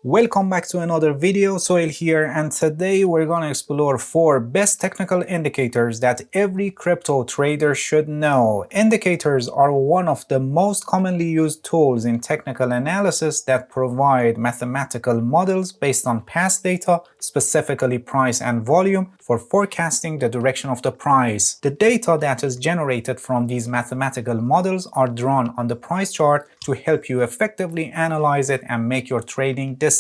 Welcome back to another video. Soil here, and today we're going to explore 4 best technical indicators that every crypto trader should know. Indicators are one of the most commonly used tools in technical analysis that provide mathematical models based on past data, specifically price and volume, for forecasting the direction of the price. The data that is generated from these mathematical models are drawn on the price chart to help you effectively analyze it and make your trading decisions.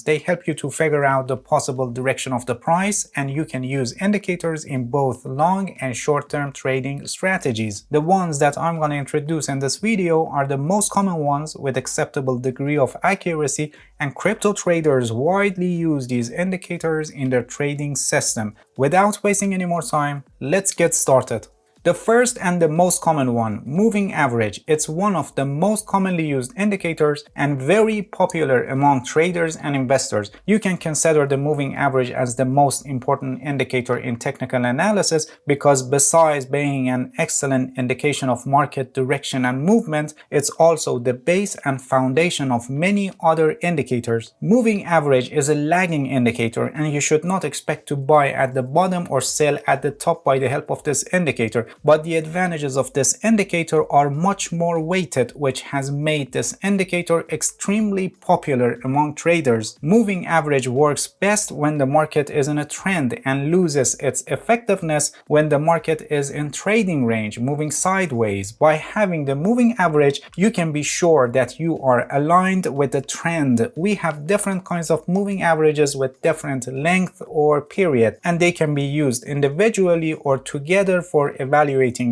They help you to figure out the possible direction of the price, and you can use indicators in both long and short-term trading strategies. The ones that I'm going to introduce in this video are the most common ones with acceptable degree of accuracy, and crypto traders widely use these indicators in their trading system. Without wasting any more time, let's get started. The first and the most common one, moving average. It's one of the most commonly used indicators and very popular among traders and investors. You can consider the moving average as the most important indicator in technical analysis because besides being an excellent indication of market direction and movement, it's also the base and foundation of many other indicators. Moving average is a lagging indicator, and you should not expect to buy at the bottom or sell at the top by the help of this indicator. But the advantages of this indicator are much more weighted, which has made this indicator extremely popular among traders. Moving average works best when the market is in a trend and loses its effectiveness when the market is in trading range, moving sideways. By having the moving average, you can be sure that you are aligned with the trend. We have different kinds of moving averages with different length or period, and they can be used individually or together for evaluating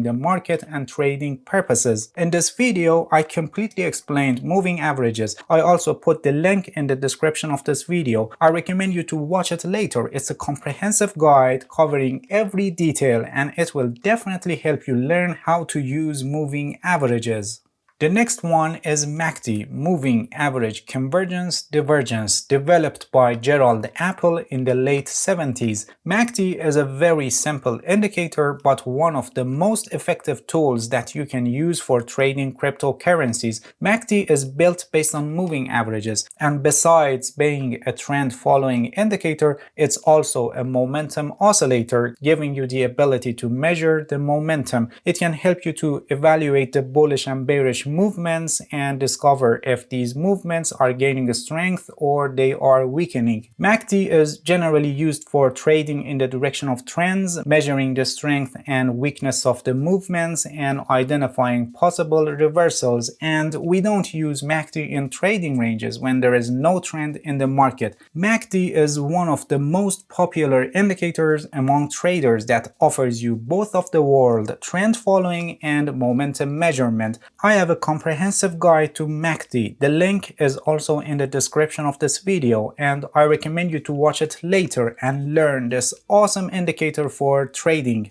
the market and trading purposes. In this video, I completely explained moving averages. I also put the link in the description of this video. I recommend you to watch it later. It's a comprehensive guide covering every detail, and it will definitely help you learn how to use moving averages. The next one is MACD, Moving Average Convergence Divergence, developed by Gerald Apple in the late 70s. MACD is a very simple indicator, but one of the most effective tools that you can use for trading cryptocurrencies. MACD is built based on moving averages, and besides being a trend following indicator, it's also a momentum oscillator, giving you the ability to measure the momentum. It can help you to evaluate the bullish and bearish movements and discover if these movements are gaining strength or they are weakening. MACD is generally used for trading in the direction of trends, measuring the strength and weakness of the movements and identifying possible reversals, and we don't use MACD in trading ranges when there is no trend in the market. MACD is one of the most popular indicators among traders that offers you both of the world, trend following and momentum measurement. I have a comprehensive guide to MACD. The link is also in the description of this video, and I recommend you to watch it later and learn this awesome indicator for trading.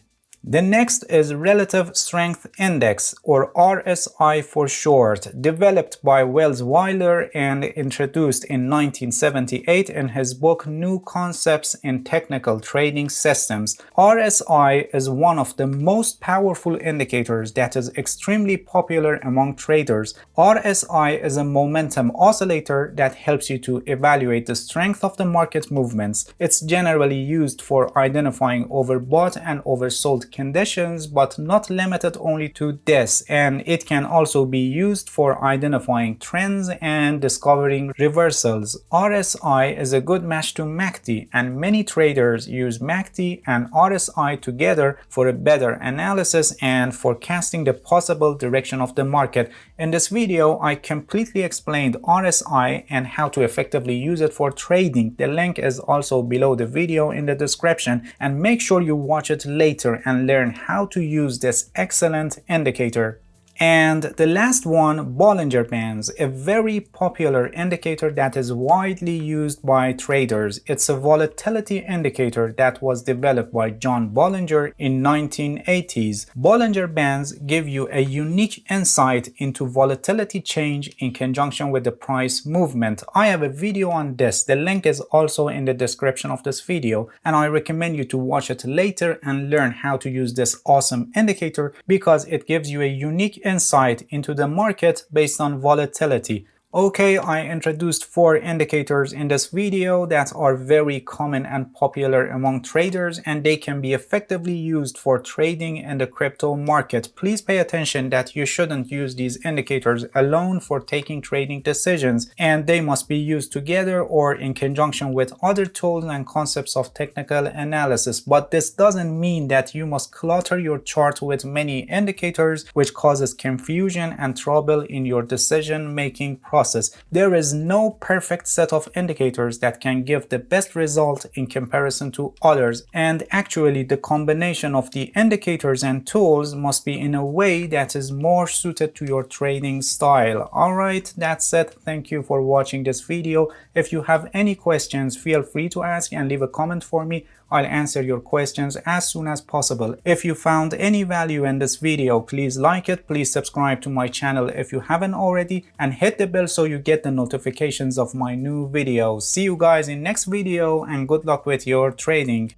The next is Relative Strength Index, or RSI for short, developed by Wells Weiler and introduced in 1978 in his book New Concepts in Technical Trading Systems. RSI is one of the most powerful indicators that is extremely popular among traders. RSI is a momentum oscillator that helps you to evaluate the strength of the market movements. It's generally used for identifying overbought and oversold conditions, but not limited only to this, and it can also be used for identifying trends and discovering reversals. RSI is a good match to MACD, and many traders use MACD and RSI together for a better analysis and forecasting the possible direction of the market. In this video, I completely explained RSI and how to effectively use it for trading. The link is also below the video in the description, and make sure you watch it later and learn how to use this excellent indicator. And the last one, Bollinger Bands, a very popular indicator that is widely used by traders. It's a volatility indicator that was developed by John Bollinger in 1980s. Bollinger Bands give you a unique insight into volatility change in conjunction with the price movement. I have a video on this. The link is also in the description of this video, and I recommend you to watch it later and learn how to use this awesome indicator because it gives you a unique insight into the market based on volatility. Okay, I introduced 4 indicators in this video that are very common and popular among traders, and they can be effectively used for trading in the crypto market. Please pay attention that you shouldn't use these indicators alone for taking trading decisions, and they must be used together or in conjunction with other tools and concepts of technical analysis. But this doesn't mean that you must clutter your chart with many indicators, which causes confusion and trouble in your decision-making process. There is no perfect set of indicators that can give the best result in comparison to others, and actually the combination of the indicators and tools must be in a way that is more suited to your trading style. Alright, that's it. Thank you for watching this video. If you have any questions, feel free to ask and leave a comment for me. I'll answer your questions as soon as possible. If you found any value in this video, please like it, please subscribe to my channel if you haven't already, and hit the bell so you get the notifications of my new videos. See you guys in next video, and good luck with your trading.